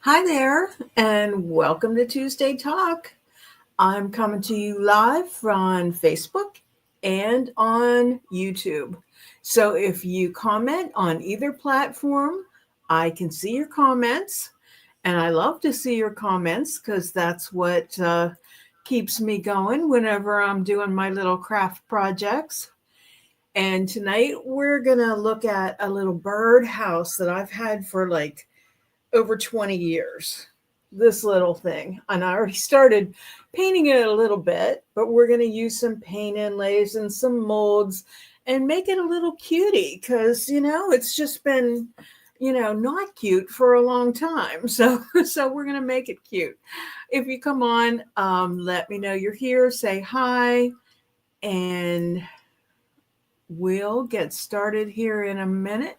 Hi there, and welcome to Tuesday Talk. I'm coming to you live on Facebook and on YouTube. So if you comment on either platform, I can see your comments, and I love to see your comments because that's what keeps me going whenever I'm doing my little craft projects. And tonight we're going to look at a little bird house that I've had for like over 20 years, this little thing. And I already started painting it a little bit, but we're going to use some paint inlays and some molds and make it a little cutie because, it's just been, not cute for a long time. So we're going to make it cute. If you come on, let me know you're here, say hi, and we'll get started here in a minute.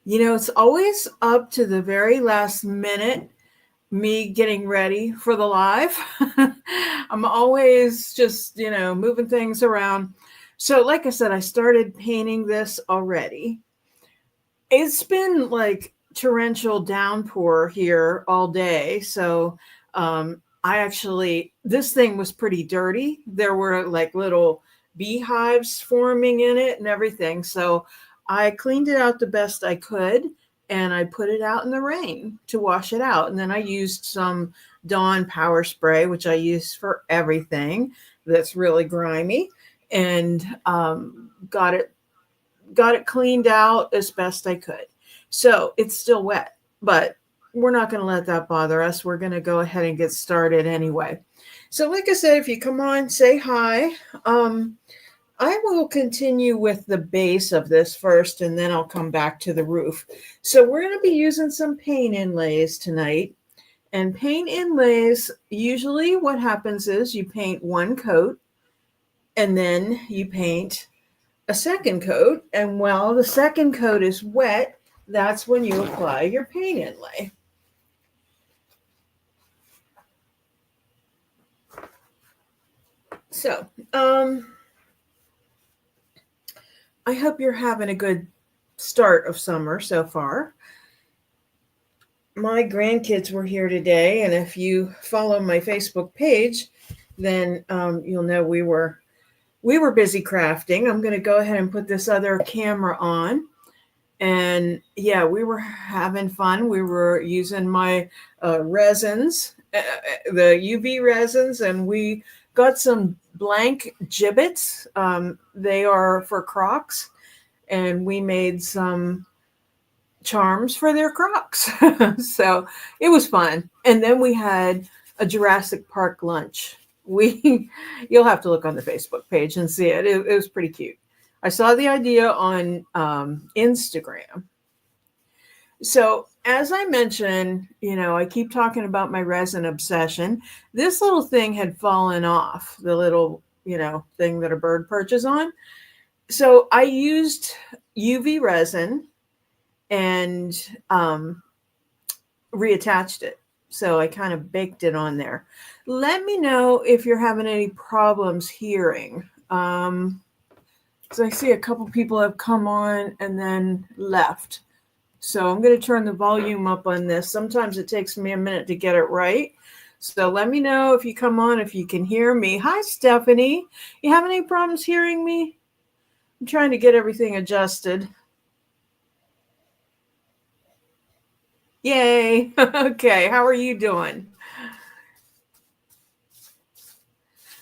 It's always up to the very last minute, me getting ready for the live. I'm always just, moving things around. So, like I said, I started painting this already. It's been like torrential downpour here all day. So, this thing was pretty dirty. There were like little beehives forming in it and everything. So, I cleaned it out the best I could and I put it out in the rain to wash it out. And then I used some Dawn power spray, which I use for everything that's really grimy, and got it cleaned out as best I could. So it's still wet, but we're not going to let that bother us. We're going to go ahead and get started anyway. So like I said, if you come on, say hi. I will continue with the base of this first, and then I'll come back to the roof. So we're going to be using some paint inlays tonight. And paint inlays, usually what happens is you paint one coat, and then you paint a second coat. And while the second coat is wet, that's when you apply your paint inlay. So, I hope you're having a good start of summer so far. My grandkids were here today, and if you follow my Facebook page, then you'll know we were busy crafting. I'm going to go ahead and put this other camera on, and yeah, we were having fun. We were using my resins, the UV resins, and we got some blank gibbets. They are for crocs, and we made some charms for their crocs. So it was fun. And then we had a Jurassic Park lunch. You'll have to look on the Facebook page and see it. It was pretty cute. I saw the idea on Instagram. So as I mentioned, I keep talking about my resin obsession. This little thing had fallen off, the little, thing that a bird perches on. So I used UV resin and reattached it. So I kind of baked it on there. Let me know if you're having any problems hearing. So I see a couple people have come on and then left. So I'm going to turn the volume up on this. Sometimes it takes me a minute to get it right. So let me know if you come on, if you can hear me. Hi, Stephanie. You have any problems hearing me? I'm trying to get everything adjusted. Yay. Okay. How are you doing?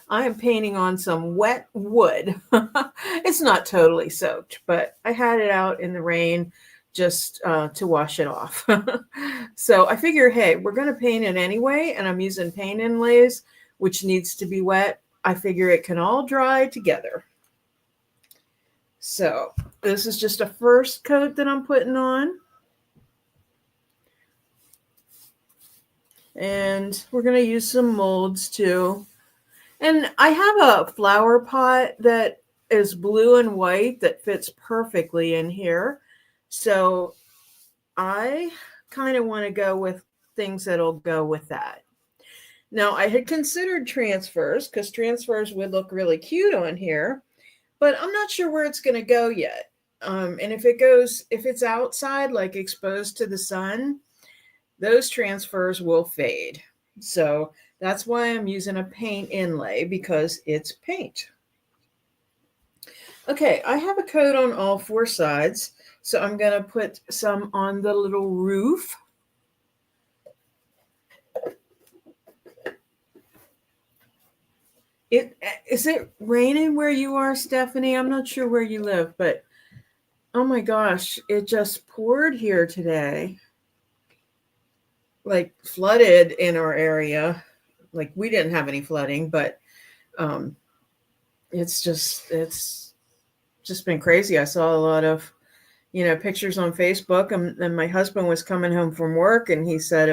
I am painting on some wet wood. It's not totally soaked, but I had it out in the rain just to wash it off. So I figure, hey, we're going to paint it anyway, and I'm using paint inlays, which needs to be wet. I figure it can all dry together. So this is just a first coat that I'm putting on. And we're going to use some molds too. And I have a flower pot that is blue and white that fits perfectly in here. So I kind of want to go with things that'll go with that. Now, I had considered transfers because transfers would look really cute on here, but I'm not sure where it's going to go yet. And if it's outside, like exposed to the sun, those transfers will fade. So that's why I'm using a paint inlay, because it's paint. Okay, I have a coat on all four sides, so I'm going to put some on the little roof. Is it raining where you are, Stephanie? I'm not sure where you live, but oh my gosh, it just poured here today. Like flooded in our area. Like we didn't have any flooding, but um it's just been crazy. I saw a lot of, pictures on Facebook, and my husband was coming home from work and he said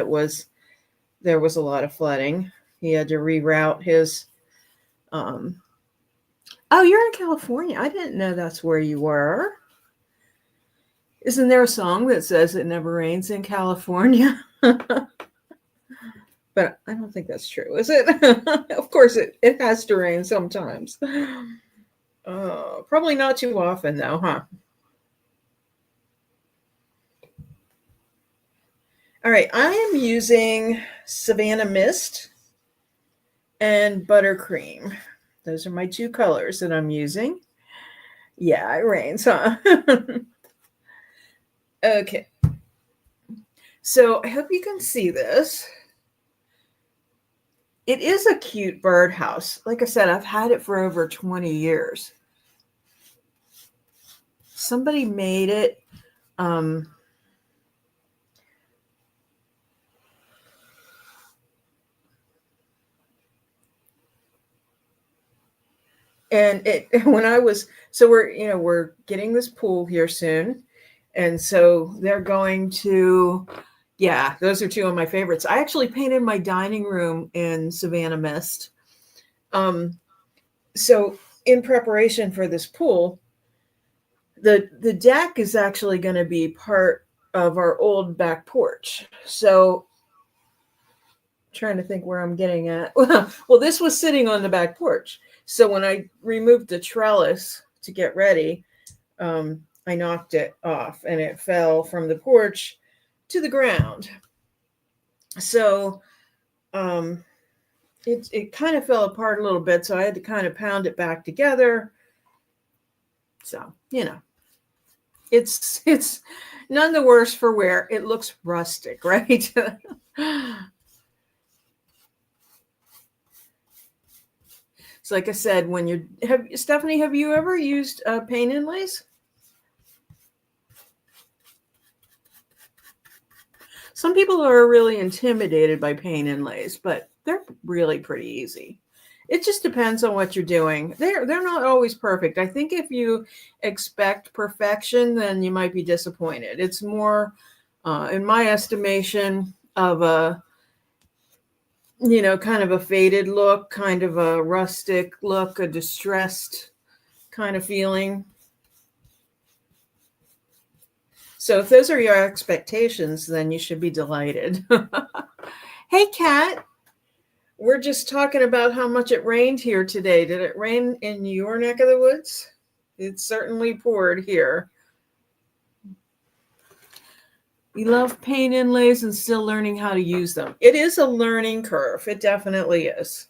there was a lot of flooding. He had to reroute his Oh, you're in California. I didn't know that's where you were. Isn't there a song that says it never rains in California? But I don't think that's true, is it? Of course, it has to rain sometimes. Probably not too often, though, huh? All right, I am using Savannah Mist and Buttercream. Those are my two colors that I'm using. Yeah, it rains, huh? Okay. So I hope you can see this. It is a cute birdhouse. Like I said, I've had it for over 20 years. Somebody made it. And we're getting this pool here soon. And so they're going to, yeah, those are two of my favorites. I actually painted my dining room in Savannah Mist. So in preparation for this pool, the deck is actually going to be part of our old back porch. So trying to think where I'm getting at. Well, this was sitting on the back porch. So when I removed the trellis to get ready, I knocked it off and it fell from the porch to the ground. So it kind of fell apart a little bit. So I had to kind of pound it back together. So, it's none the worse for wear. It looks rustic, right? So like I said, Stephanie, have you ever used paint inlays? Some people are really intimidated by paint inlays, but they're really pretty easy. It just depends on what you're doing. They're not always perfect. I think if you expect perfection, then you might be disappointed. It's more, in my estimation, of a kind of a faded look, kind of a rustic look, a distressed kind of feeling. So if those are your expectations, then you should be delighted. Hey, Kat. We're just talking about how much it rained here today. Did it rain in your neck of the woods? It certainly poured here. We love paint inlays and still learning how to use them. It is a learning curve. It definitely is.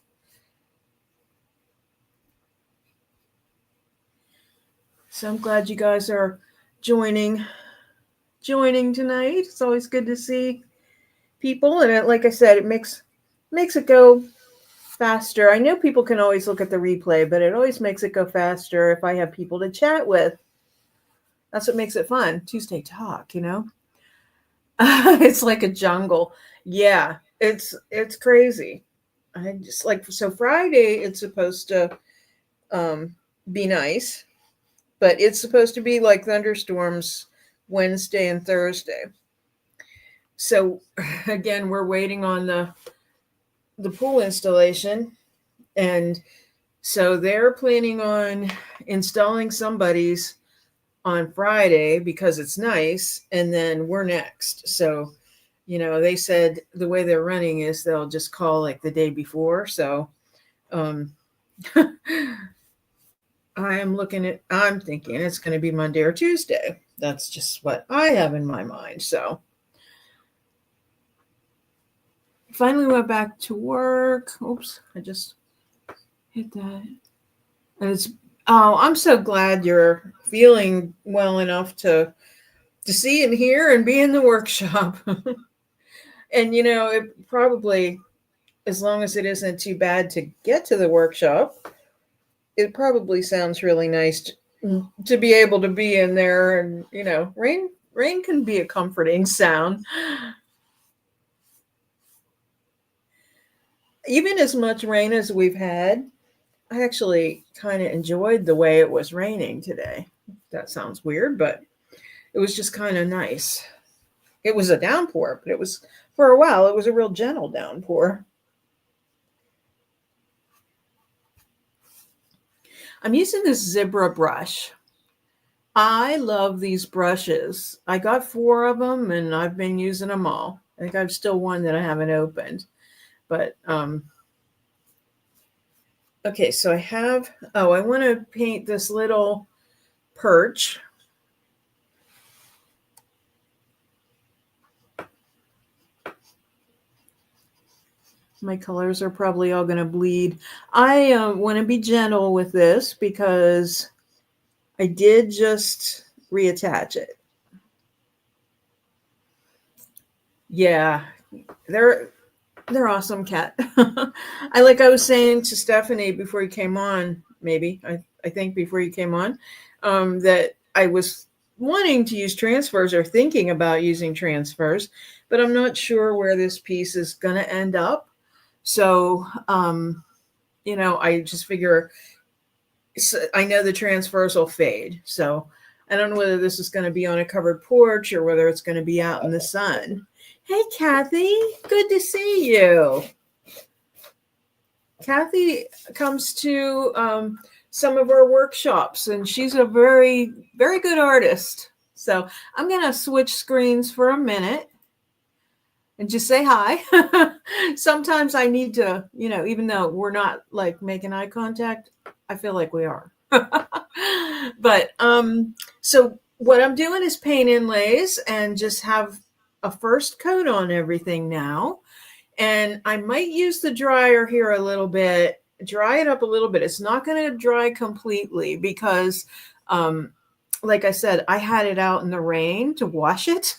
So I'm glad you guys are joining tonight. It's always good to see people, and like I said, it makes it go faster. I know people can always look at the replay, but it always makes it go faster if I have people to chat with. That's what makes it fun. Tuesday talk, It's like a jungle. Yeah, it's crazy. I just so Friday it's supposed to be nice, but it's supposed to be like thunderstorms Wednesday and Thursday. So again, we're waiting on the pool installation, and so they're planning on installing somebody's on Friday because it's nice, and then we're next. So, they said the way they're running is they'll just call like the day before. So, I'm thinking it's going to be Monday or Tuesday. That's just what I have in my mind. So, finally went back to work. Oops, I just hit that. And I'm so glad you're feeling well enough to see and hear and be in the workshop. And it probably, as long as it isn't too bad to get to the workshop, it probably sounds really nice to be able to be in there. And rain can be a comforting sound. Even as much rain as we've had, I actually kind of enjoyed the way it was raining today. That sounds weird, but it was just kind of nice. It was a downpour, but for a while, it was a real gentle downpour. I'm using this Zebra brush. I love these brushes. I got 4 of them and I've been using them all. I think I've still one that I haven't opened. But okay, so I want to paint this little perch. My colors are probably all going to bleed. I want to be gentle with this because I did just reattach it. Yeah, they're awesome, Kat. I was saying to Stephanie before you came on, maybe I think before you came on, that I was wanting to use transfers or thinking about using transfers, but I'm not sure where this piece is going to end up. So, I just figure I know the transfers will fade. So I don't know whether this is going to be on a covered porch or whether it's going to be out in the sun. Hey, Kathy, good to see you. Kathy comes to some of our workshops, and she's a very, very good artist. So I'm going to switch screens for a minute and just say hi. Sometimes I need to, even though we're not making eye contact, I feel like we are. But so what I'm doing is paint inlays and just have a first coat on everything now. And I might use the dryer here a little bit, dry it up a little bit. It's not going to dry completely because like I said, I had it out in the rain to wash it.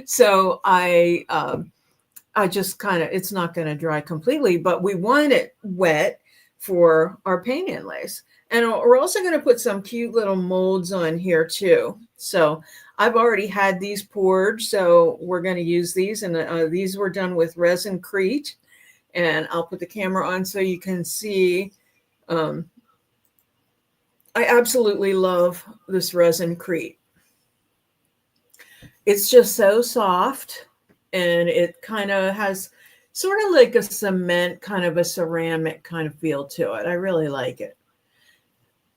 So I just it's not going to dry completely, but we want it wet for our paint inlays. And we're also going to put some cute little molds on here too. So I've already had these poured, so we're going to use these. And these were done with Resin-Crete. And I'll put the camera on so you can see. I absolutely love this Resin-Crete. It's just so soft, and it kind of has sort of like a cement, kind of a ceramic kind of feel to it. I really like it.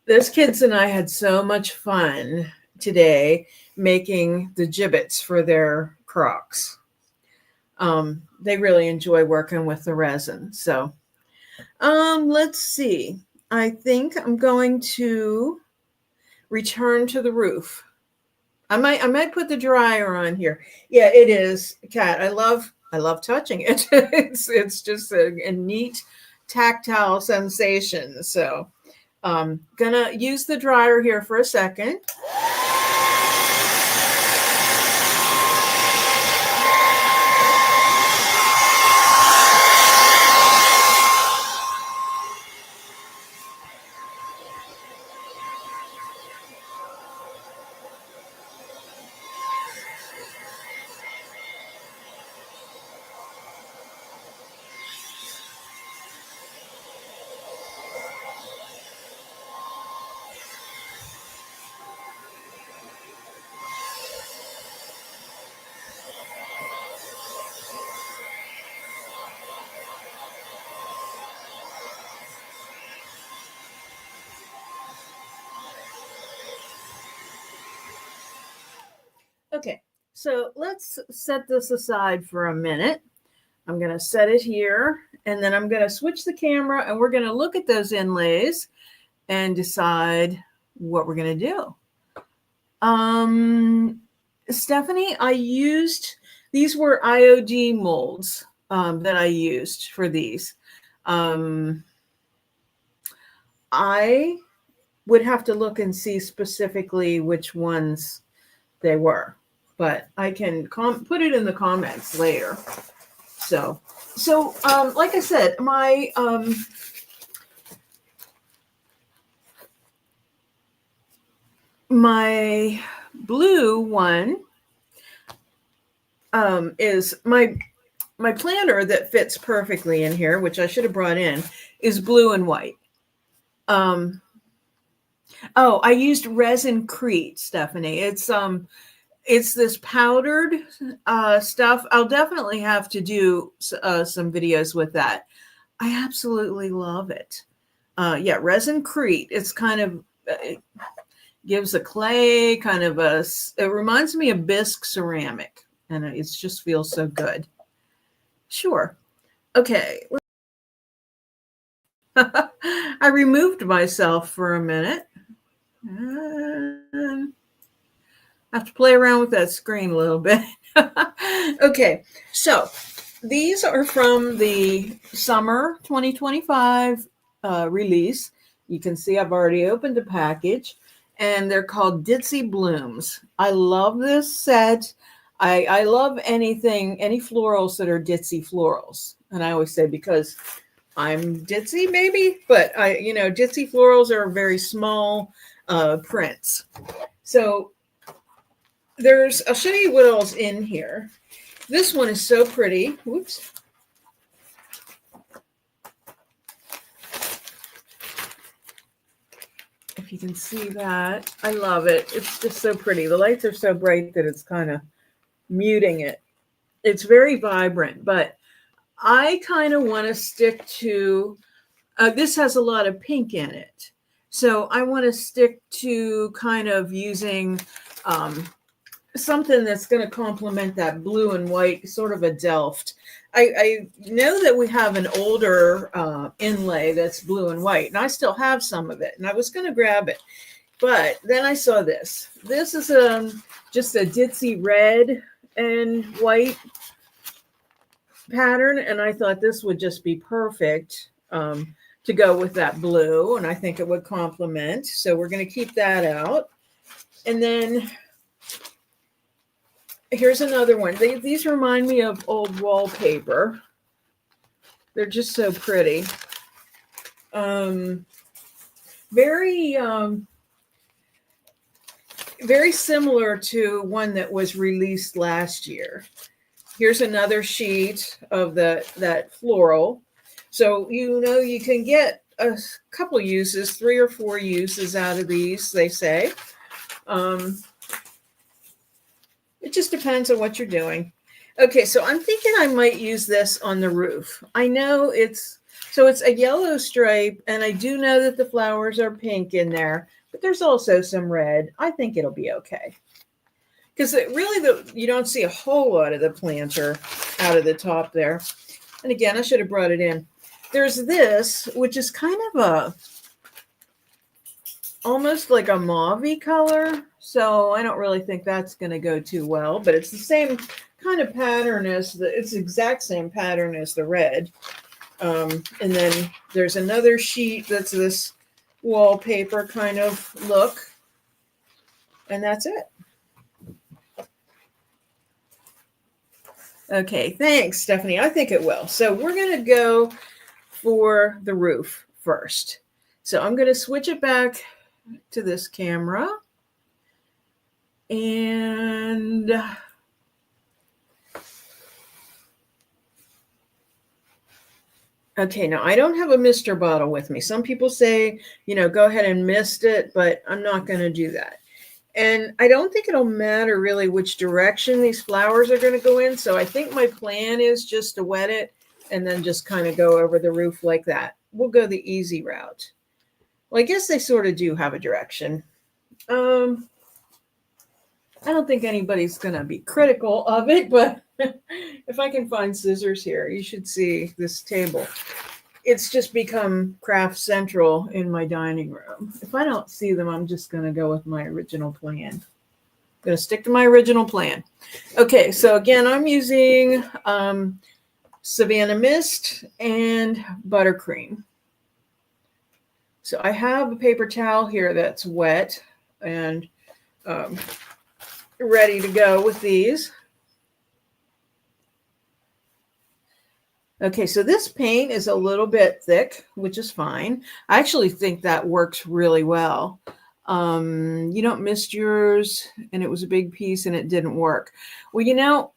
Those kids and I had so much fun today making the gibbets for their Crocs. They really enjoy working with the resin. So let's see. I think I'm going to return to the roof. I might put the dryer on here. Yeah, it is, Kat. I love touching it. It's just a neat tactile sensation. So gonna use the dryer here for a second. Okay, so let's set this aside for a minute. I'm going to set it here, and then I'm going to switch the camera, and we're going to look at those inlays and decide what we're going to do. Stephanie, these were IOD molds. that I used for these. I would have to look and see specifically which ones they were, but I can put it in the comments later. So like I said, my blue one is my planter that fits perfectly in here, which I should have brought in, is blue and white. Oh, I used resin Crete, Stephanie. It's this powdered stuff. I'll definitely have to do some videos with that. I absolutely love it. Yeah, resin Crete. It's kind of it gives a clay kind of it reminds me of bisque ceramic, and it just feels so good. Sure. Okay. I removed myself for a minute. And I have to play around with that screen a little bit. Okay, so these are from the summer 2025 release. You can see I've already opened the package, and they're called Ditzy Blooms. I love this set. I love any florals that are ditzy florals. And I always say, because I'm ditzy maybe, but ditzy florals are very small prints. So I'll show you what else in here. This one is so pretty. Whoops. If you can see that, I love it. It's just so pretty. The lights are so bright that it's kind of muting it. It's very vibrant, but I kind of want to stick to, this has a lot of pink in it. So I want to stick to kind of using something that's going to complement that blue and white, sort of a Delft. I know that we have an older inlay that's blue and white, and I still have some of it, and I was going to grab it. But then I saw this. This is just a ditzy red and white pattern, and I thought this would just be perfect to go with that blue, and I think it would complement. So we're going to keep that out. And then here's another one. These remind me of old wallpaper. They're just so pretty. Very similar to one that was released last year. Here's another sheet of that floral. So you can get a couple uses, 3 or 4 uses out of these, they say. It just depends on what you're doing. Okay, so I'm thinking I might use this on the roof. I know it's a yellow stripe, and I do know that the flowers are pink in there, but there's also some red. I think it'll be okay. Because really, you don't see a whole lot of the planter out of the top there. And again, I should have brought it in. There's this, which is kind of almost like a mauve-y color. So I don't really think that's going to go too well, but it's the same kind of pattern it's the exact same pattern as the red. And then there's another sheet that's this wallpaper kind of look. And that's it. Okay, thanks, Stephanie. I think it will. So we're going to go for the roof first. So I'm going to switch it back to this camera. And okay, now I don't have a mister bottle with me. Some people say, go ahead and mist it, but I'm not going to do that. And I don't think it'll matter really which direction these flowers are going to go in. So I think my plan is just to wet it and then just kind of go over the roof like that. We'll go the easy route. Well, I guess they sort of do have a direction. I don't think anybody's going to be critical of it, but if I can find scissors here, you should see this table. It's just become craft central in my dining room. If I don't see them, I'm just going to go with my original plan. I'm going to stick to my original plan. Okay, so again, I'm using Savannah Mist, and buttercream. So I have a paper towel here that's wet and ready to go with these. Okay, so this paint is a little bit thick, which is fine. I actually think that works really well. You don't mist yours, and it was a big piece and it didn't work. Well, you know,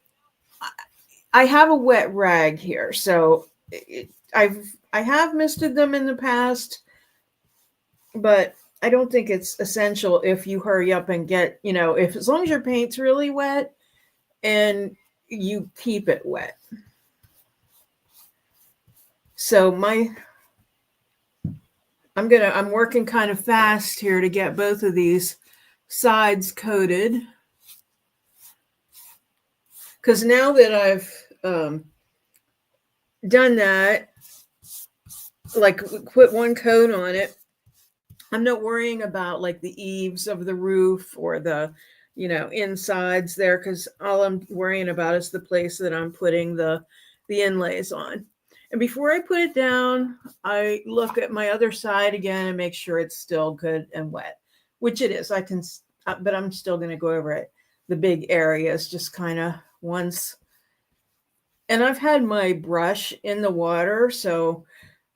I have a wet rag here, so I have misted them in the past, but I don't think it's essential if you hurry up and get, if as long as your paint's really wet and you keep it wet. So I'm working kind of fast here to get both of these sides coated. Because now that I've done that, like put one coat on it, I'm not worrying about like the eaves of the roof or the, insides there, because all I'm worrying about is the place that I'm putting the inlays on. And before I put it down, I look at my other side again and make sure it's still good and wet, which it is. But I'm still going to go over it. The big areas just kind of once. And I've had my brush in the water, so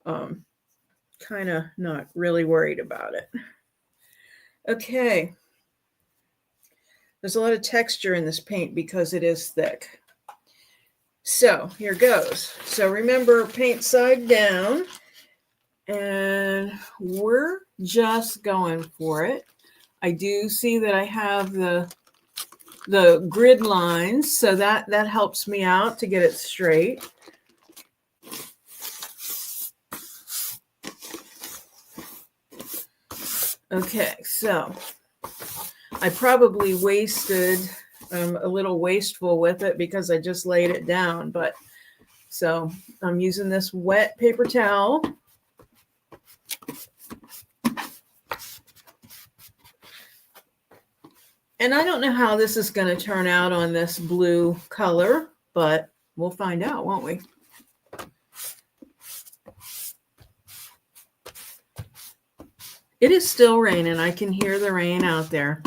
kind of not really worried about it. Okay. There's a lot of texture in this paint because it is thick. So here goes. So remember, paint side down, and we're just going for it. I do see that I have the grid lines, so that helps me out to get it straight. Okay, so I probably wasted a little wasteful with it because I just laid it down, but so I'm using this wet paper towel. And I don't know how this is going to turn out on this blue color, but we'll find out, won't we? It is still raining. I can hear the rain out there.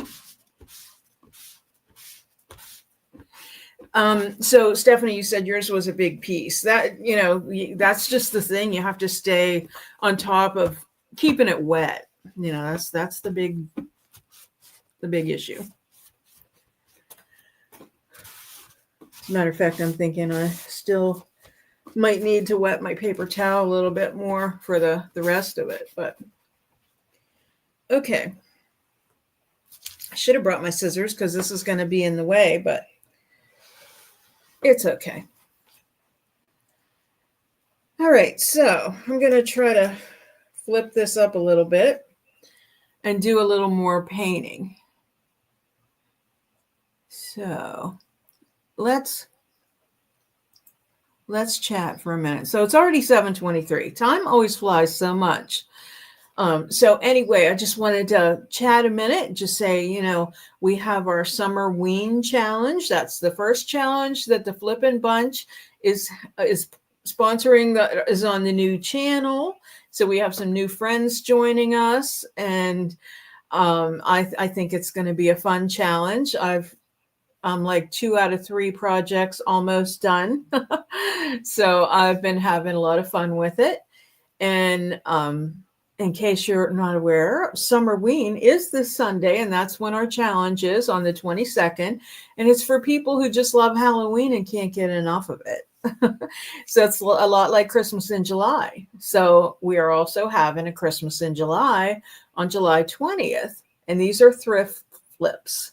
So Stephanie, you said yours was a big piece. That, that's just the thing. You have to stay on top of keeping it wet. That's the big issue. As a matter of fact, I'm thinking I still might need to wet my paper towel a little bit more for the rest of it, but okay. I should have brought my scissors because this is going to be in the way, but it's okay. All right, so I'm going to try to flip this up a little bit and do a little more painting. So let's chat for a minute. So it's already 7:23. Time always flies so much. So anyway, I just wanted to chat a minute, just say, we have our summer ween challenge. That's the first challenge that the Flippin' Bunch is sponsoring, is on the new channel. So we have some new friends joining us, and I think it's going to be a fun challenge. I'm like 2 out of 3 projects almost done. So I've been having a lot of fun with it. And in case you're not aware, Summer Ween is this Sunday, and that's when our challenge is, on the 22nd. And it's for people who just love Halloween and can't get enough of it. So it's a lot like Christmas in July. So we are also having a Christmas in July on July 20th. And these are thrift flips.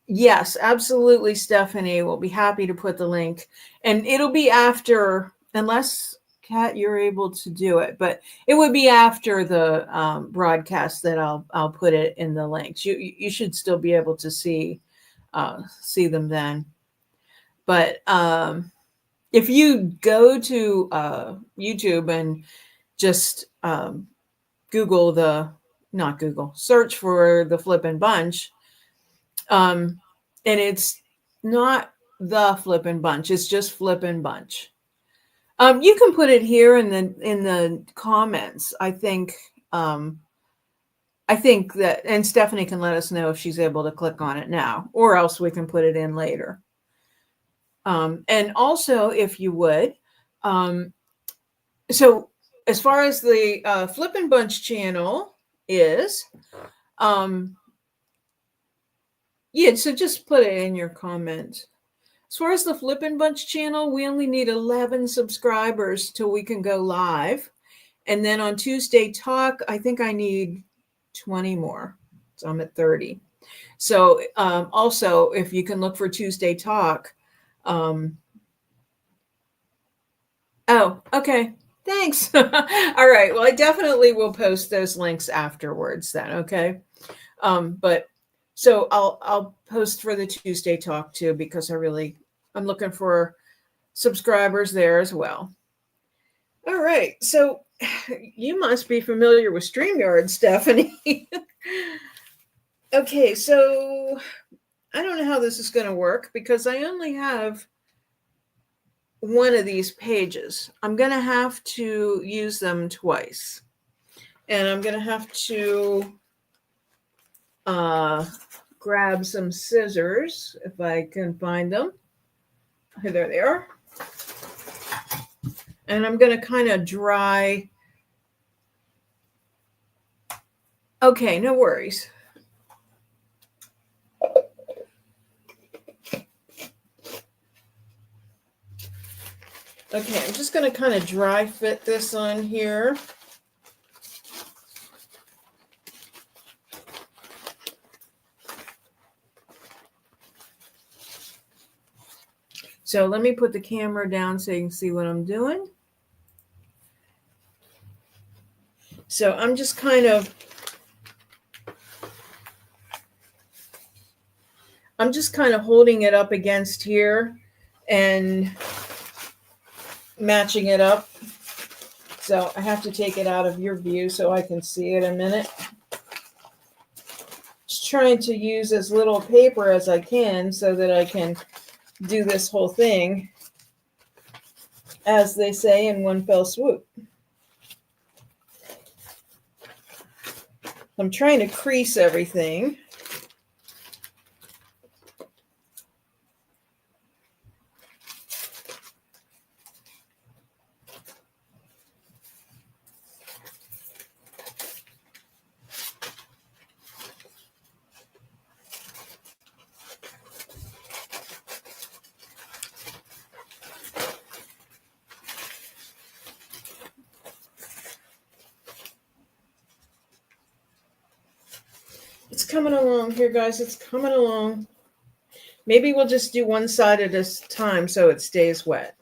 Yes, absolutely, Stephanie. We'll be happy to put the link. And it'll be after, unless, Kat, you're able to do it, but it would be after the broadcast that I'll put it in the links. You should still be able to see them then. But if you go to YouTube and just search for the Flippin' Bunch, and it's not the Flippin' Bunch, it's just Flippin' Bunch. You can put it here in the comments. I think that, and Stephanie can let us know if she's able to click on it now, or else we can put it in later. And also, if you would, so as far as the Flippin' Bunch channel is, yeah, so just put it in your comments. As far as the Flippin' Bunch channel, we only need 11 subscribers till we can go live. And then on Tuesday Talk, I think I need 20 more. So I'm at 30. So also, if you can look for Tuesday Talk. Oh, okay. Thanks. All right. Well, I definitely will post those links afterwards then. Okay. But so I'll post for the Tuesday Talk too, because I'm looking for subscribers there as well. All right. So you must be familiar with StreamYard, Stephanie. Okay. So I don't know how this is going to work because I only have one of these pages. I'm going to have to use them twice. And I'm going to have to grab some scissors if I can find them. Okay, there they are. And I'm going to kind of dry. Okay, no worries. Okay, I'm just going to kind of dry fit this on here. So let me put the camera down so you can see what I'm doing. So I'm just kind of holding it up against here and matching it up. So I have to take it out of your view so I can see it a minute. Just trying to use as little paper as I can so that I can do this whole thing, as they say, in one fell swoop. I'm trying to crease everything. It's coming along here, guys. It's coming along. Maybe we'll just do one side at a time so it stays wet.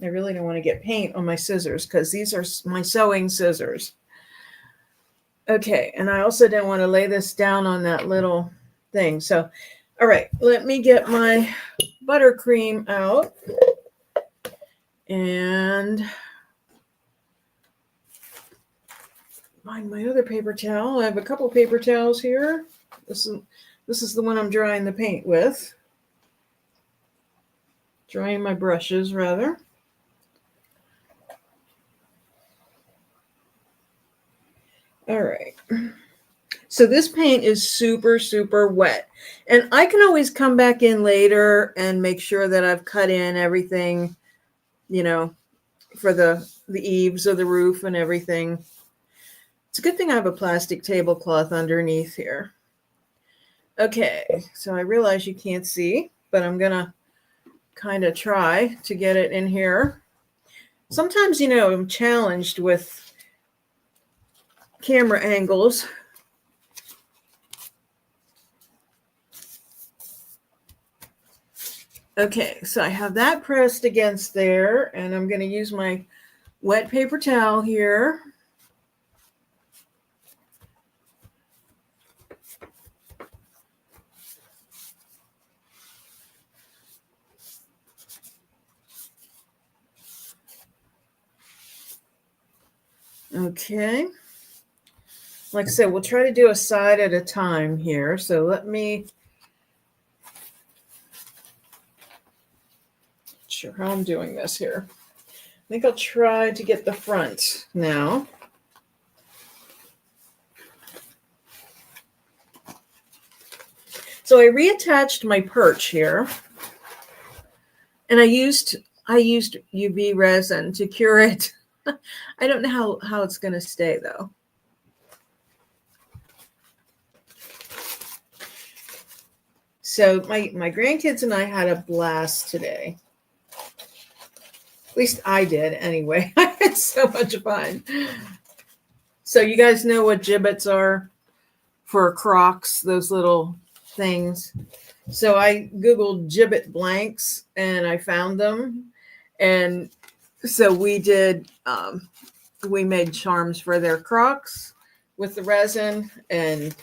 I really don't want to get paint on my scissors because these are my sewing scissors. Okay, and I also don't want to lay this down on that little thing. So, all right, let me get my buttercream out. And find my other paper towel. I have a couple paper towels here. This is the one I'm drying the paint with. Drying my brushes, rather. All right. So this paint is super, super wet. And I can always come back in later and make sure that I've cut in everything, you know, for the eaves of the roof and everything. It's a good thing I have a plastic tablecloth underneath here. Okay, so I realize you can't see, but I'm going to kind of try to get it in here. Sometimes, you know, I'm challenged with camera angles. Okay, so I have that pressed against there, and I'm going to use my wet paper towel here. Okay. Like I said, we'll try to do a side at a time here. So let me sure how I'm doing this here. I think I'll try to get the front now. So I reattached my perch here, and I used UV resin to cure it. I don't know how it's going to stay though. So my grandkids and I had a blast today. At least I did anyway. I had so much fun. So you guys know what gibbets are for Crocs, those little things. So I Googled gibbet blanks and I found them. And so we did, we made charms for their Crocs with the resin, and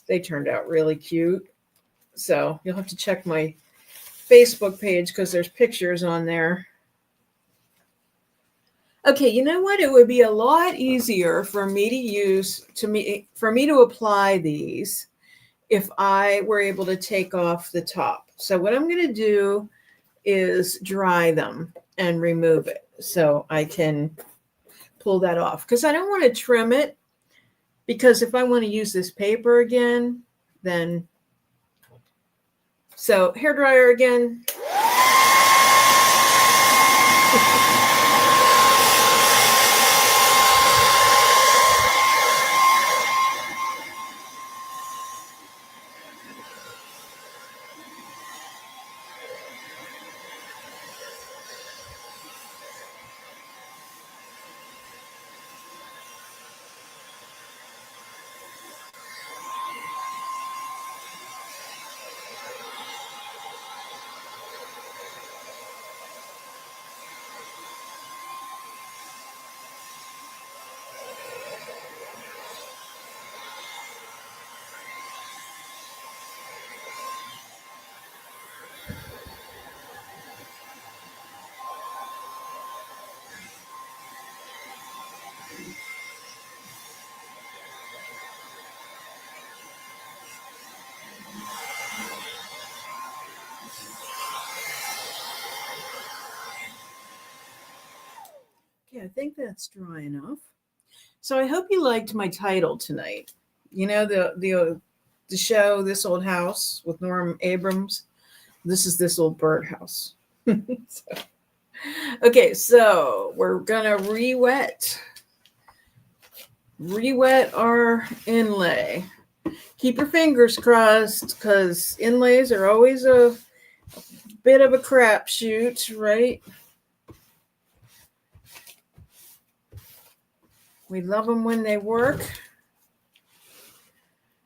they turned out really cute. So you'll have to check my Facebook page because there's pictures on there. Okay, you know what? It would be a lot easier for me to apply these if I were able to take off the top. So what I'm going to do is dry them and remove it so I can pull that off, because I don't want to trim it, because if I want to use this paper again, then so hair dryer again. Yeah, I think that's dry enough. So I hope you liked my title tonight. You know, the show This Old House with Norm Abrams. This is This Old Birdhouse. Okay, so we're gonna re-wet our inlay. Keep your fingers crossed, because inlays are always a bit of a crapshoot, right? We love them when they work,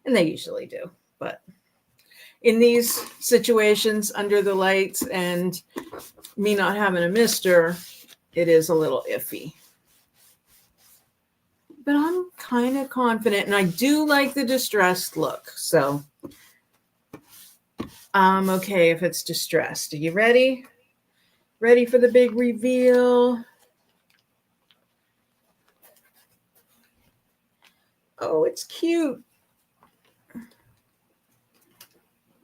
and they usually do. But in these situations under the lights and me not having a mister, it is a little iffy. But I'm kind of confident, and I do like the distressed look. So I'm okay if it's distressed. Are you ready? Ready for the big reveal? Oh, it's cute.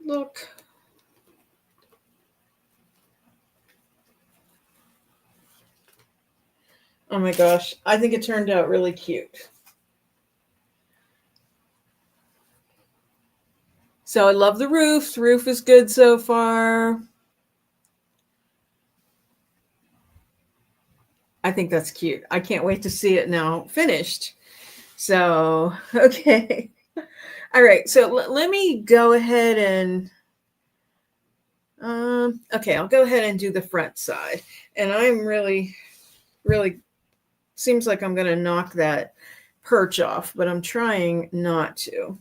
Look. Oh my gosh. I think it turned out really cute. So I love the roof. The roof is good so far. I think that's cute. I can't wait to see it now finished. So, okay. All right. So let me go ahead and, okay, I'll go ahead and do the front side. And I'm really seems like I'm going to knock that perch off, but I'm trying not to.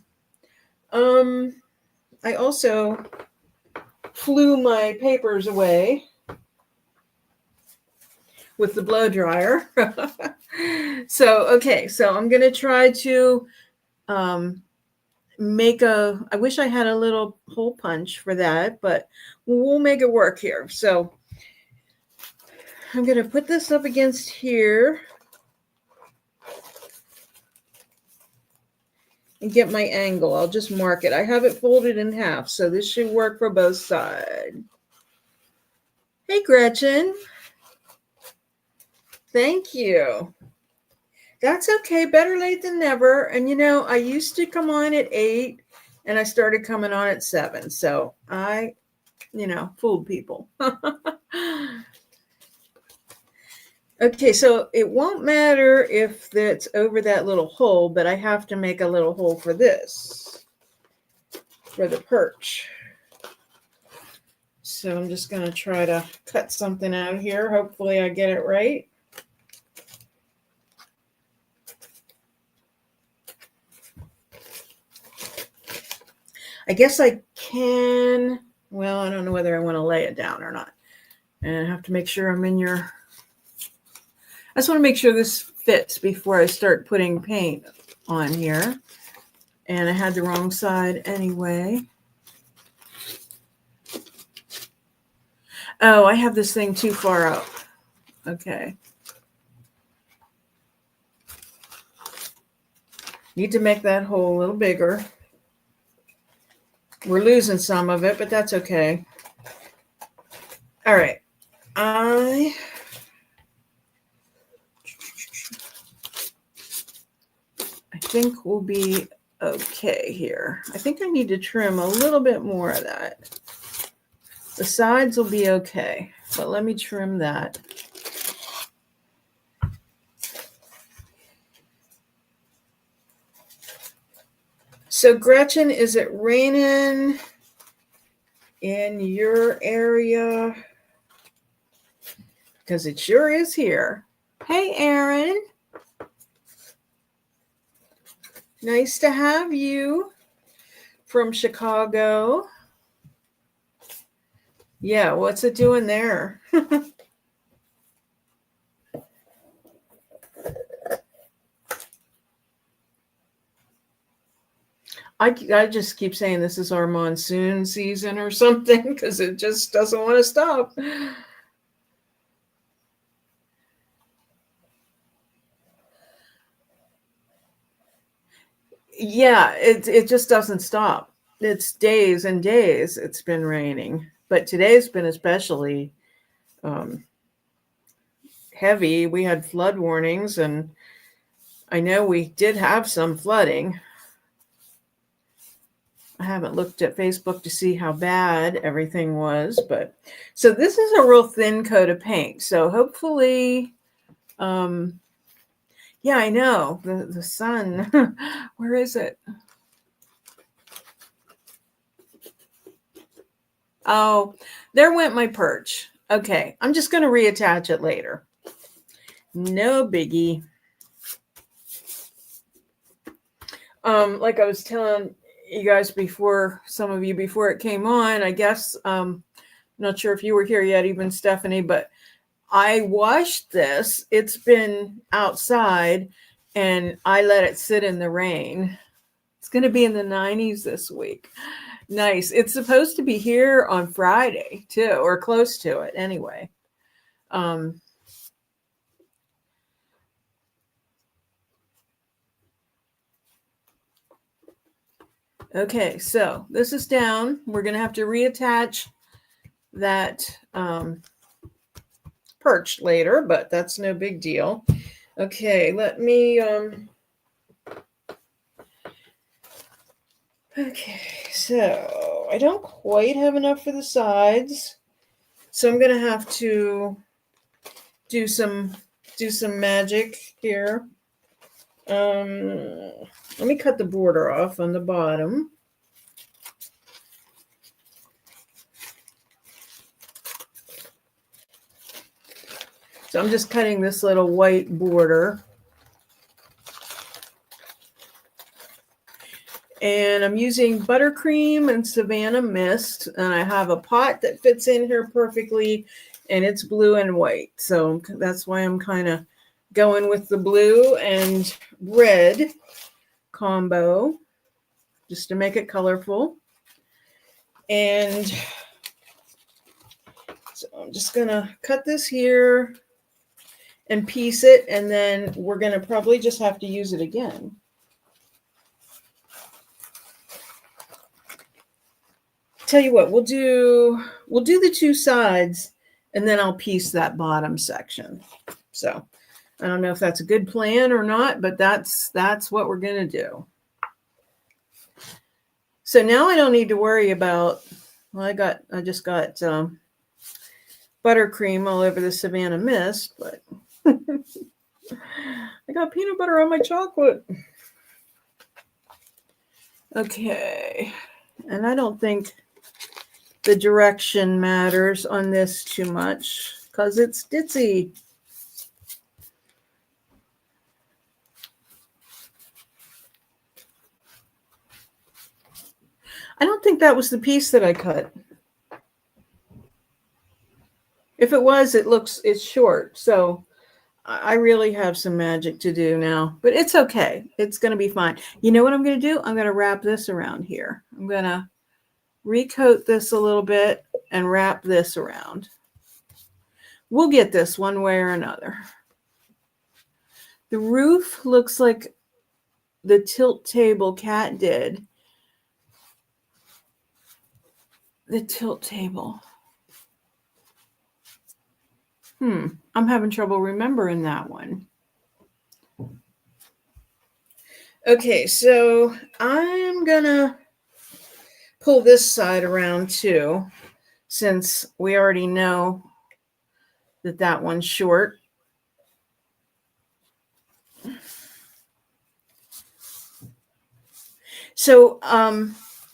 I also flew my papers away with the blow dryer. So, okay, so I'm going to try to make I wish I had a little hole punch for that, but we'll make it work here. So I'm going to put this up against here and get my angle. I'll just mark it. I have it folded in half, so this should work for both sides. Hey, Gretchen. Thank you. That's okay. Better late than never. And I used to come on at 8 and I started coming on at 7. So I, fooled people. Okay, so it won't matter if that's over that little hole, but I have to make a little hole for this, for the perch. So I'm just going to try to cut something out here. Hopefully I get it right. I guess I can, well, I don't know whether I want to lay it down or not. And I have to make sure I'm in your, I just want to make sure this fits before I start putting paint on here. And I had the wrong side anyway. Oh, I have this thing too far up. Okay. Need to make that hole a little bigger. We're losing some of it, but that's okay. All right. I think we'll be okay here. I think I need to trim a little bit more of that. The sides will be okay, but let me trim that. So Gretchen, is it raining in your area? Because it sure is here. Hey, Aaron. Nice to have you from Chicago. Yeah, what's it doing there? I just keep saying this is our monsoon season or something because it just doesn't want to stop. Yeah, it just doesn't stop. It's days and days it's been raining, but today's been especially heavy. We had flood warnings, and I know we did have some flooding. I haven't looked at Facebook to see how bad everything was, but so this is a real thin coat of paint. So hopefully, yeah, I know the sun. Where is it? Oh, there went my perch. Okay, I'm just going to reattach it later. No biggie. Like I was telling you guys before, some of you before it came on, I guess, not sure if you were here yet, even Stephanie, but I washed this. It's been outside and I let it sit in the rain. It's going to be in the 90s this week. Nice. It's supposed to be here on Friday too, or close to it anyway. Okay, so this is down. We're going to have to reattach that perch later, but that's no big deal. Okay, let me okay, so I don't quite have enough for the sides, so I'm gonna have to do some magic here. Let me cut the border off on the bottom. So I'm just cutting this little white border. And I'm using buttercream and Savannah Mist. And I have a pot that fits in here perfectly. And it's blue and white. So that's why I'm kind of going with the blue and red combo. Just to make it colorful. And so I'm just going to cut this here and piece it. And then we're going to probably just have to use it again. Tell you what, we'll do the two sides and then I'll piece that bottom section. So I don't know if that's a good plan or not, but that's what we're going to do. So now I don't need to worry about, well, I just got buttercream all over the Savannah Mist, but I got peanut butter on my chocolate. Okay, and I don't think the direction matters on this too much because it's ditzy. I don't think that was the piece that I cut. If it was, it's short. So I really have some magic to do now, but it's okay. It's going to be fine. You know what I'm going to do? I'm going to wrap this around here. I'm going to recoat this a little bit and wrap this around. We'll get this one way or another. The roof looks like the tilt table cat did. The tilt table. I'm having trouble remembering that one. Okay, so I'm gonna pull this side around too, since we already know that one's short. So,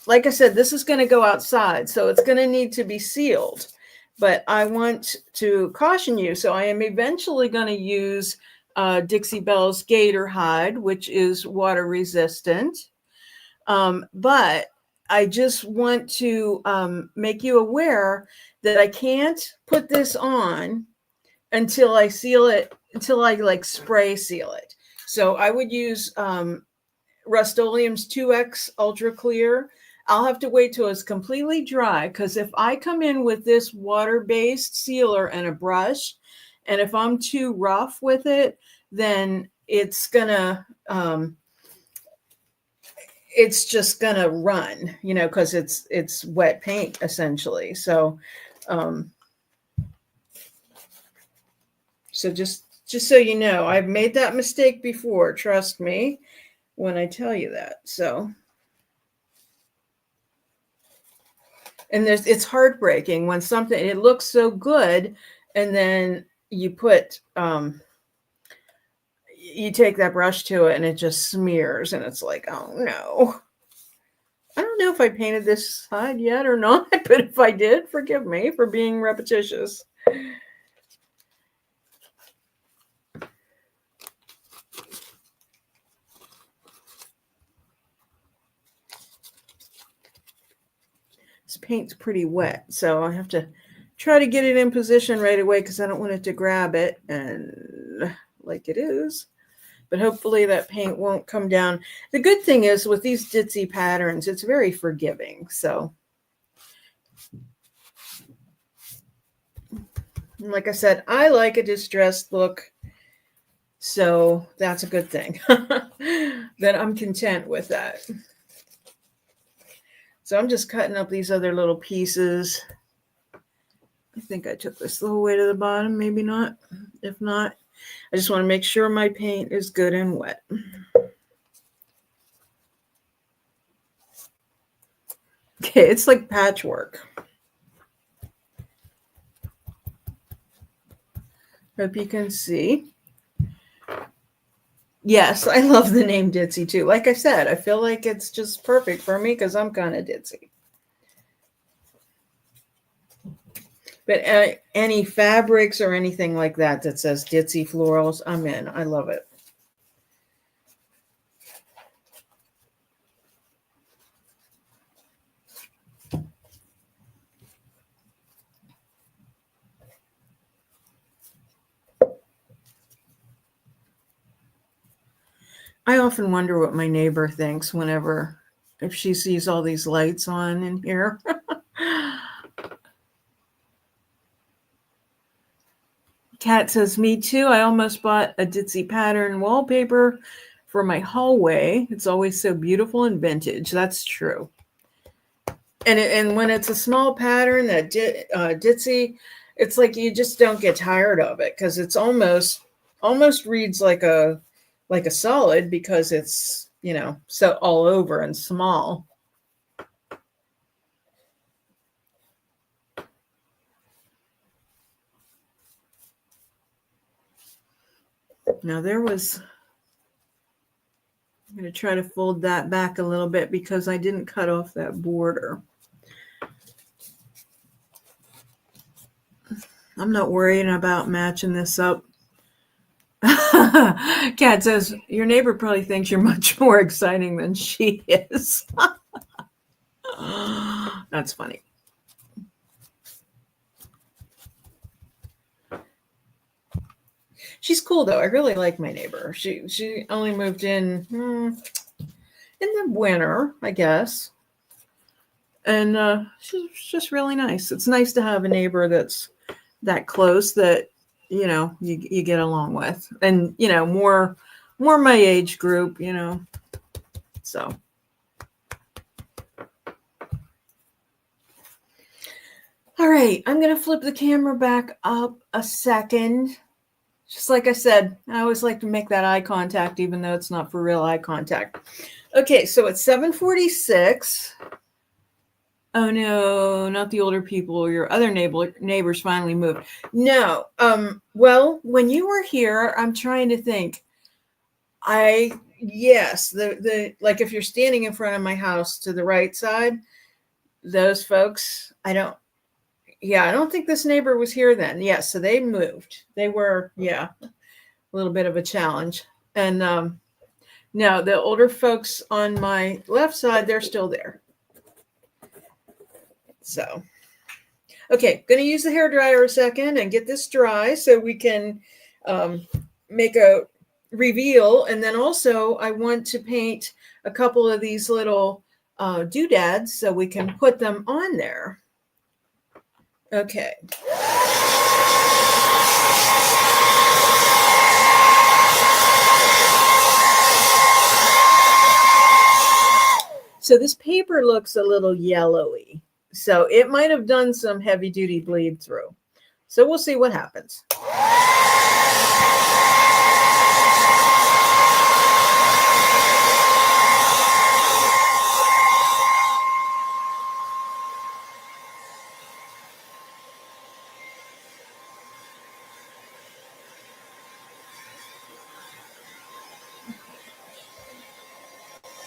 like I said, this is going to go outside, so it's going to need to be sealed. But I want to caution you. So I am eventually going to use Dixie Belle's Gator Hide, which is water resistant. But I just want to make you aware that I can't put this on until I seal it, until I like spray seal it. So I would use Rust-Oleum's 2X Ultra Clear. I'll have to wait till it's completely dry, because if I come in with this water-based sealer and a brush, and if I'm too rough with it, then it's gonna it's just gonna run, you know, because it's wet paint essentially. So so just so you know, I've made that mistake before, trust me when I tell you that. So, and it's heartbreaking when something, it looks so good, and then you put you take that brush to it and it just smears, and it's like, oh no. I don't know if I painted this side yet or not, but if I did, forgive me for being repetitious. This paint's pretty wet, so I have to try to get it in position right away because I don't want it to grab it, and like it is. But hopefully that paint won't come down. The good thing is with these ditzy patterns, it's very forgiving. So, like I said, I like a distressed look. So that's a good thing. Then I'm content with that. So I'm just cutting up these other little pieces. I think I took this the whole way to the bottom, maybe not. If not, I just want to make sure my paint is good and wet. Okay, it's like patchwork. Hope you can see. Yes, I love the name Ditzy too. Like I said, I feel like it's just perfect for me because I'm kind of ditzy. But any fabrics or anything like that that says ditzy florals, I'm in. I love it. I often wonder what my neighbor thinks if she sees all these lights on in here. Kat says, me too. I almost bought a ditzy pattern wallpaper for my hallway. It's always so beautiful and vintage. That's true. And when it's a small pattern, that ditzy, it's like you just don't get tired of it because it's almost reads like a solid because it's, you know, so all over and small. Now there was, I'm going to try to fold that back a little bit because I didn't cut off that border. I'm not worrying about matching this up. Kat says, your neighbor probably thinks you're much more exciting than she is. That's funny. She's cool though. I really like my neighbor. She only moved in the winter, I guess. And she's just really nice. It's nice to have a neighbor that's that close that, you know, you get along with, and, you know, more my age group, you know. So all right, I'm going to flip the camera back up a second. Just like I said, I always like to make that eye contact, even though it's not for real eye contact. Okay, so it's 7:46. Oh no, not the older people. Your other neighbors finally moved. No. Well, when you were here, I'm trying to think. Yes, the like if you're standing in front of my house to the right side, those folks, I don't think this neighbor was here then. Yes, so they moved. They were, a little bit of a challenge. And no, the older folks on my left side, they're still there. So, okay, going to use the hairdryer a second and get this dry so we can make a reveal. And then also I want to paint a couple of these little doodads so we can put them on there. Okay. So this paper looks a little yellowy. So it might have done some heavy duty bleed through. So we'll see what happens.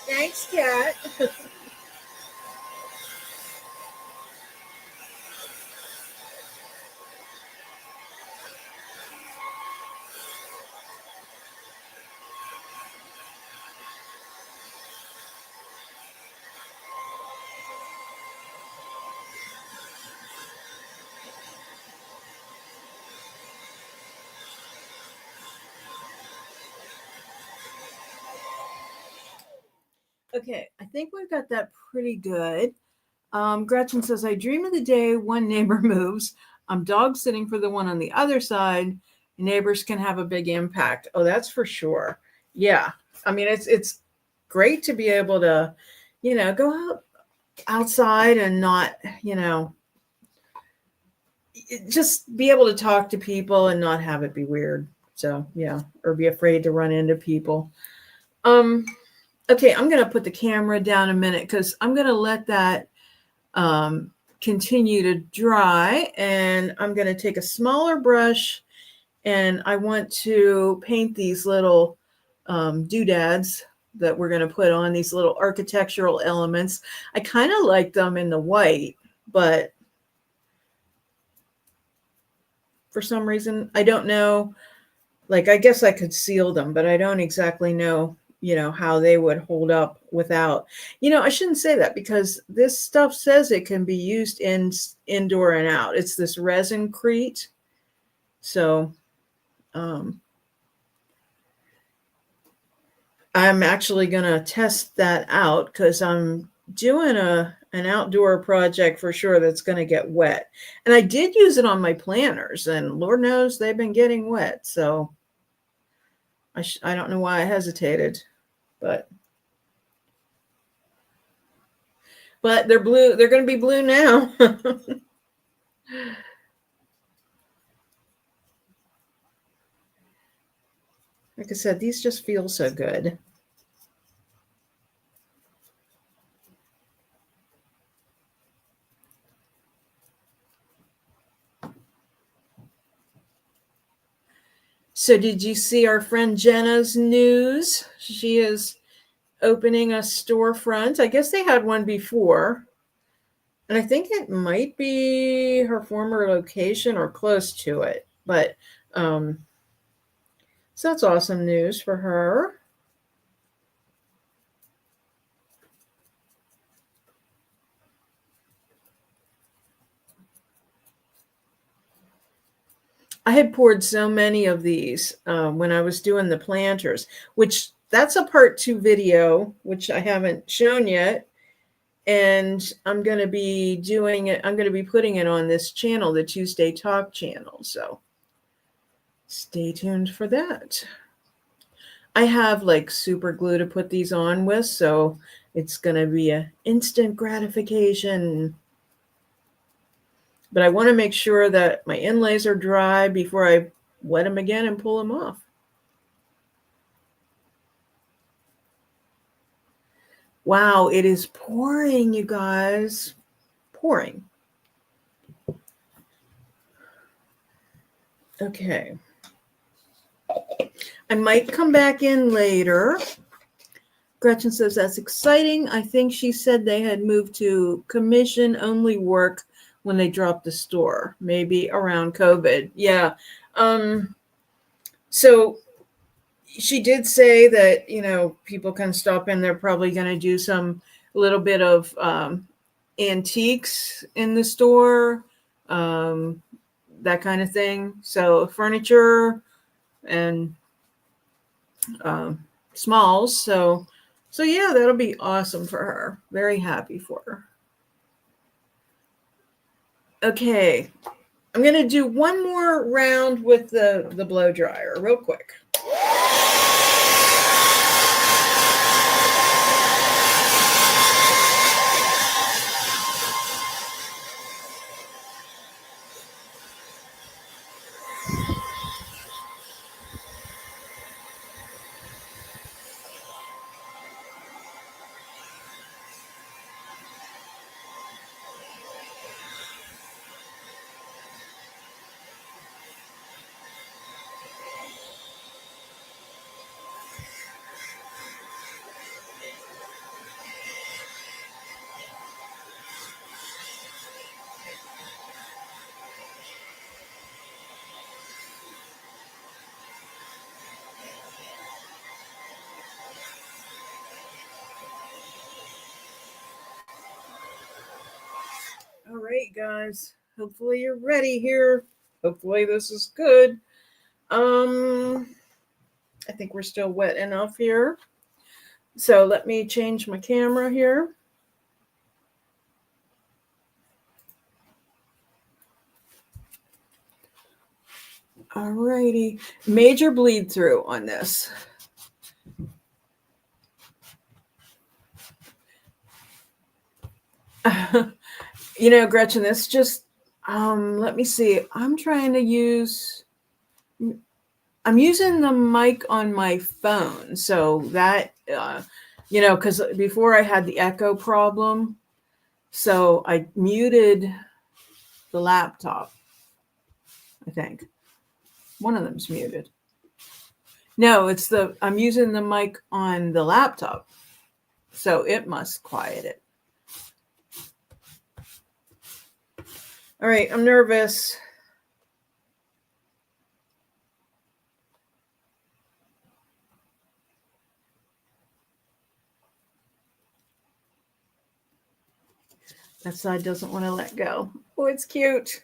Thanks, Kat. Okay, I think we've got that pretty good. Gretchen says, I dream of the day one neighbor moves. I'm dog sitting for the one on the other side. Neighbors can have a big impact. Oh, that's for sure. Yeah. I mean, it's great to be able to, you know, go outside and not, you know, just be able to talk to people and not have it be weird. So, yeah, or be afraid to run into people. Okay, I'm going to put the camera down a minute because I'm going to let that continue to dry, and I'm going to take a smaller brush, and I want to paint these little doodads that we're going to put on, these little architectural elements. I kind of like them in the white, but for some reason, I don't know. Like, I guess I could seal them, but I don't exactly know, you know, how they would hold up without, you know, I shouldn't say that because this stuff says it can be used indoor and out. It's this resin-crete. So I'm actually going to test that out because I'm doing an outdoor project for sure that's going to get wet. And I did use it on my planters, and Lord knows they've been getting wet. So I don't know why I hesitated, but they're blue. They're going to be blue now. Like I said, these just feel so good. So did you see our friend Jenna's news? She is opening a storefront. I guess they had one before. And I think it might be her former location or close to it. But so that's awesome news for her. I had poured so many of these when I was doing the planters, which that's a part 2 video, which I haven't shown yet. And I'm going to be doing it. I'm going to be putting it on this channel, the Tuesday Talk channel. So stay tuned for that. I have like super glue to put these on with, so it's going to be an instant gratification. But I want to make sure that my inlays are dry before I wet them again and pull them off. Wow, it is pouring, you guys. Pouring. Okay. I might come back in later. Gretchen says that's exciting. I think she said they had moved to commission only work when they dropped the store, maybe around COVID. Yeah. So she did say that, people can stop in. They're probably going to do some little bit of antiques in the store, that kind of thing. So furniture and smalls. So yeah, that'll be awesome for her. Very happy for her. Okay, I'm going to do one more round with the blow dryer real quick. All right, guys. Hopefully you're ready here. Hopefully this is good. I think we're still wet enough here. So let me change my camera here. All righty. Major bleed through on this. Gretchen, this just, let me see. I'm using the mic on my phone. So that, because before I had the echo problem. So I muted the laptop, I think. One of them's muted. No, I'm using the mic on the laptop. So it must quiet it. All right, I'm nervous. That side doesn't want to let go. Oh, it's cute.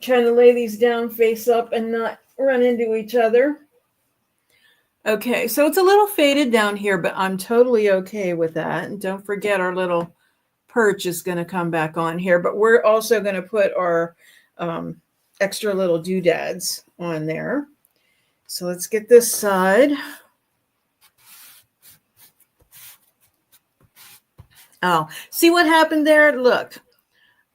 Trying to lay these down face up and not run into each other. Okay, so it's a little faded down here, but I'm totally okay with that. And don't forget our little perch is going to come back on here, but we're also going to put our extra little doodads on there. So let's get this side. Oh, see what happened there? Look,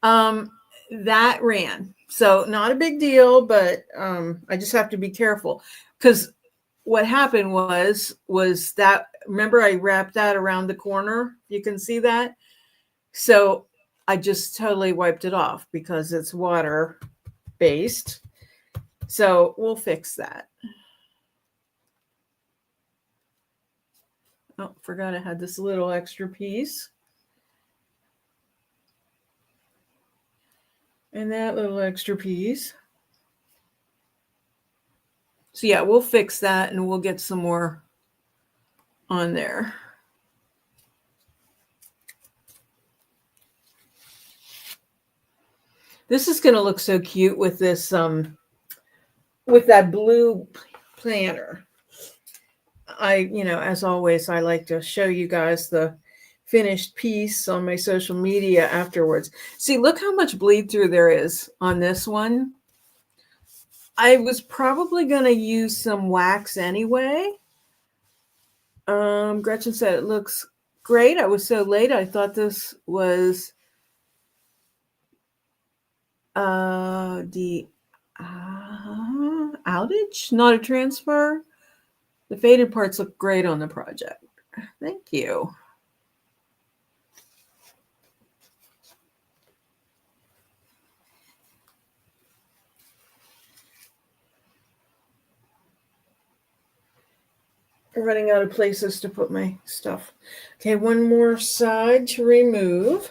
that ran. So not a big deal, but I just have to be careful because what happened was that, remember I wrapped that around the corner. You can see that. So I just totally wiped it off because it's water based. So we'll fix that. Oh, forgot I had this little extra piece. And that little extra piece. So yeah, we'll fix that and we'll get some more on there. This is going to look so cute with this with that blue planner. As always, I like to show you guys the finished piece on my social media afterwards. See, look how much bleed through there is on this one. I was probably going to use some wax anyway. Gretchen said it looks great. I was so late. I thought this was the outage, not a transfer. The faded parts look great on the project. Thank you. I'm running out of places to put my stuff. Okay, one more side to remove.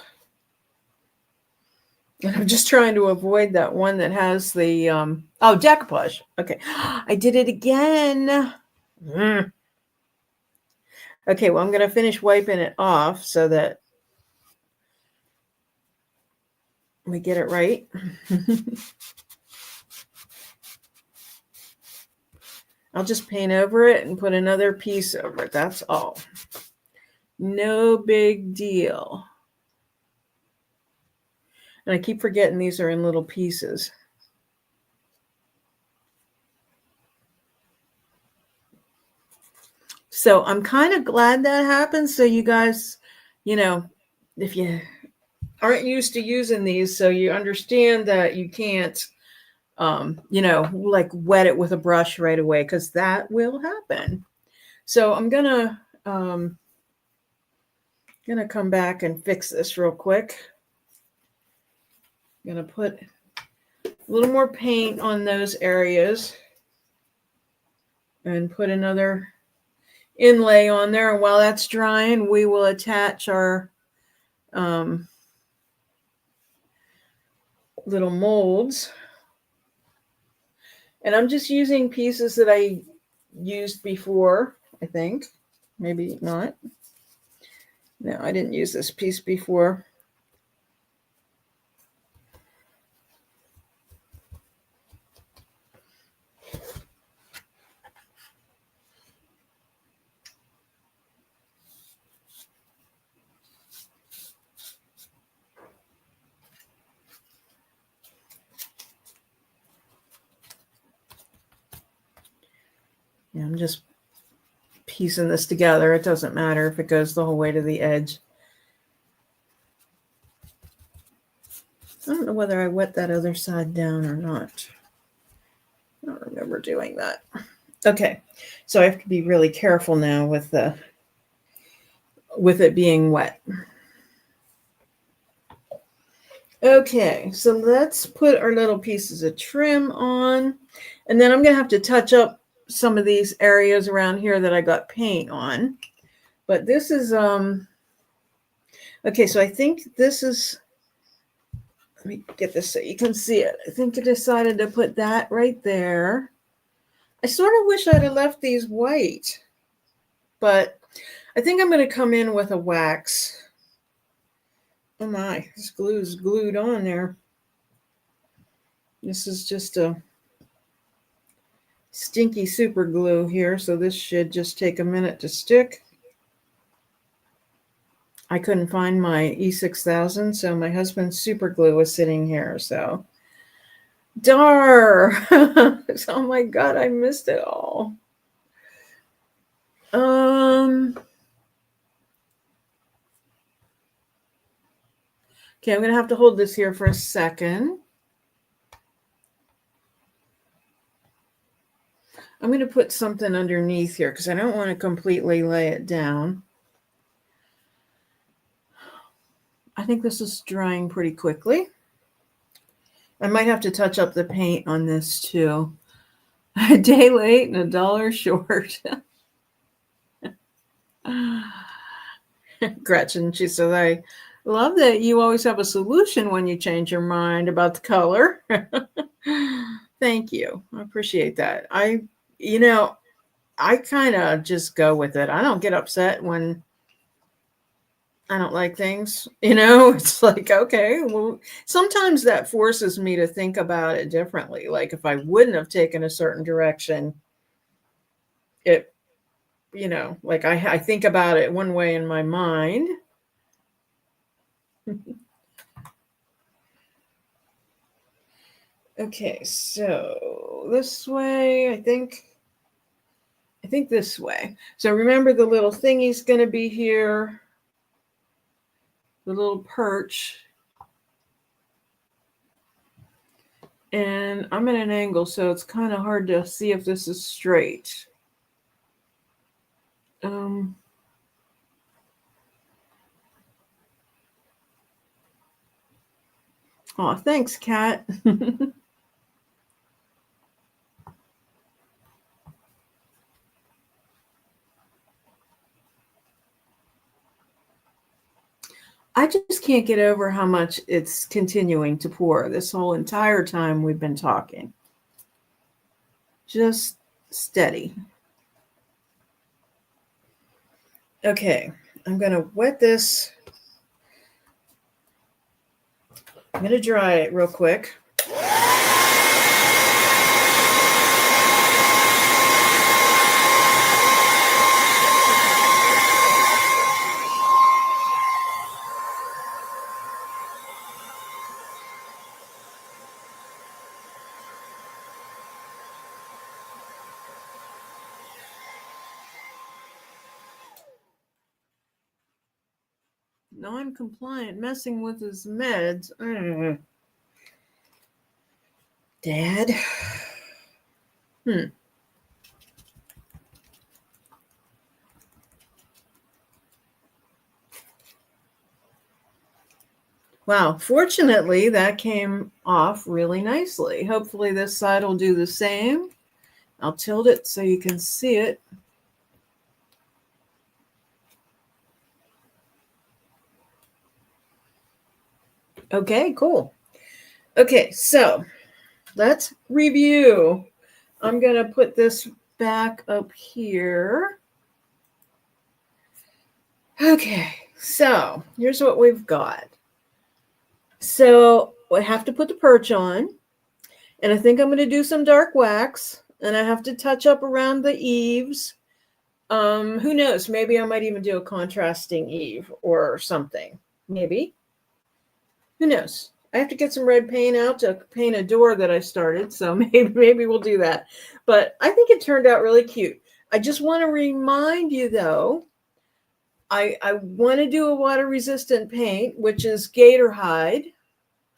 And I'm just trying to avoid that one that has the, decoupage. Okay, I did it again. Okay, well, I'm going to finish wiping it off so that we get it right. I'll just paint over it and put another piece over it. That's all. No big deal. And I keep forgetting these are in little pieces. So I'm kind of glad that happened. So you guys, if you aren't used to using these, so you understand that you can't, like wet it with a brush right away, because that will happen. So I'm gonna come back and fix this real quick. I'm gonna put a little more paint on those areas and put another inlay on there. And while that's drying, we will attach our little molds. And I'm just using pieces that I used before, I think. Maybe not. No, I didn't use this piece before. Yeah, I'm just piecing this together. It doesn't matter if it goes the whole way to the edge. I don't know whether I wet that other side down or not. I don't remember doing that. Okay, so I have to be really careful now with it being wet. Okay, so let's put our little pieces of trim on, and then I'm going to have to touch up some of these areas around here that I got paint on. But this is, okay, so I think this is, let me get this so you can see it. I think I decided to put that right there. I sort of wish I'd have left these white, but I think I'm going to come in with a wax. Oh my, this glue is glued on there. This is just a stinky super glue here, so this should just take a minute to stick. I couldn't find my E6000, so my husband's super glue was sitting here, so darn. Oh my god, I missed it all. Okay, I'm gonna have to hold this here for a second. I'm going to put something underneath here because I don't want to completely lay it down. I think this is drying pretty quickly. I might have to touch up the paint on this too. A day late and $1 short. Gretchen, she says, I love that you always have a solution when you change your mind about the color. Thank you. I appreciate that. I kind of just go with it. I don't get upset when I don't like things. It's like, okay, well, sometimes that forces me to think about it differently. Like if I wouldn't have taken a certain direction, it, like I think about it one way in my mind. Okay, so this way, I think this way. So remember the little thingy's going to be here, the little perch. And I'm at an angle, so it's kind of hard to see if this is straight. Oh, thanks, Kat. I just can't get over how much it's continuing to pour this whole entire time we've been talking. Just steady. Okay, I'm going to wet this. I'm going to dry it real quick. Non-compliant, messing with his meds. Dad. Wow, fortunately that came off really nicely. Hopefully this side will do the same. I'll tilt it so you can see it. Okay, cool. Okay, so let's review. I'm going to put this back up here. Okay, so here's what we've got. So I have to put the perch on, and I think I'm going to do some dark wax, and I have to touch up around the eaves. Who knows? Maybe I might even do a contrasting eave or something. Maybe. Who knows? I have to get some red paint out to paint a door that I started, so maybe we'll do that. But I think it turned out really cute. I just want to remind you, though, I want to do a water-resistant paint, which is Gator Hide.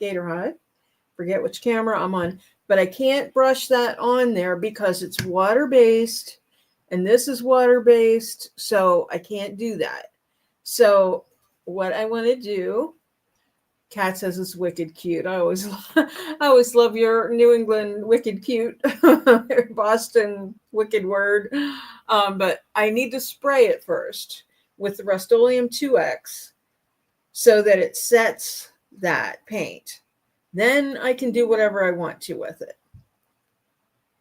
Forget which camera I'm on. But I can't brush that on there because it's water-based, and this is water-based, so I can't do that. So what I want to do... Kat says it's wicked cute. I always love your New England wicked cute, Boston wicked word. But I need to spray it first with the Rust-Oleum 2X so that it sets that paint. Then I can do whatever I want to with it.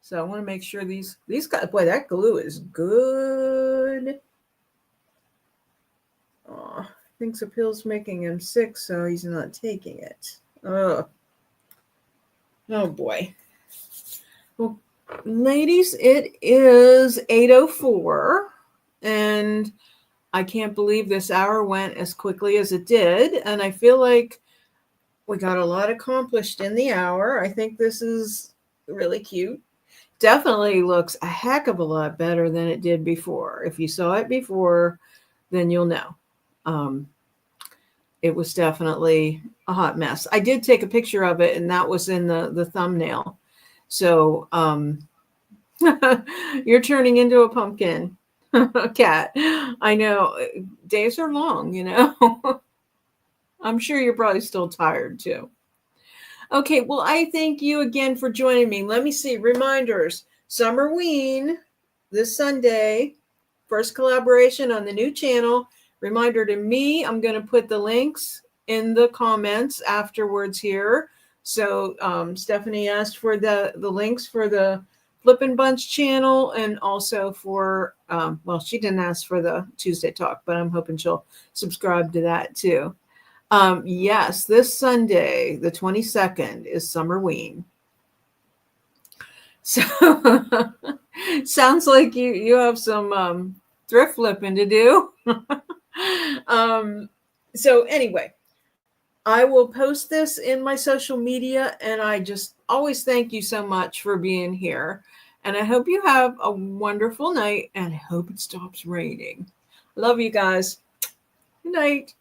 So I want to make sure these guys, boy, that glue is good. Aw. Thinks a pill's making him sick, so he's not taking it. Oh boy. Well, ladies, it is 8:04, and I can't believe this hour went as quickly as it did, and I feel like we got a lot accomplished in the hour. I think this is really cute. Definitely looks a heck of a lot better than it did before. If you saw it before, then you'll know. It was definitely a hot mess. I did take a picture of it, and that was in the thumbnail. So You're turning into a pumpkin cat. I know days are long, you know. I'm sure you're probably still tired too. Okay, well, I thank you again for joining me. Let me see. Reminders. Summerween this Sunday. First collaboration on the new channel. Reminder to me, I'm going to put the links in the comments afterwards here. So Stephanie asked for the links for the Flippin' Bunch channel and also for, well, she didn't ask for the Tuesday Talk, but I'm hoping she'll subscribe to that too. Yes, this Sunday, the 22nd, is Summerween. So sounds like you have some thrift flipping to do. So anyway, I will post this in my social media, and I just always thank you so much for being here. And I hope you have a wonderful night, and I hope it stops raining. Love you guys. Good night.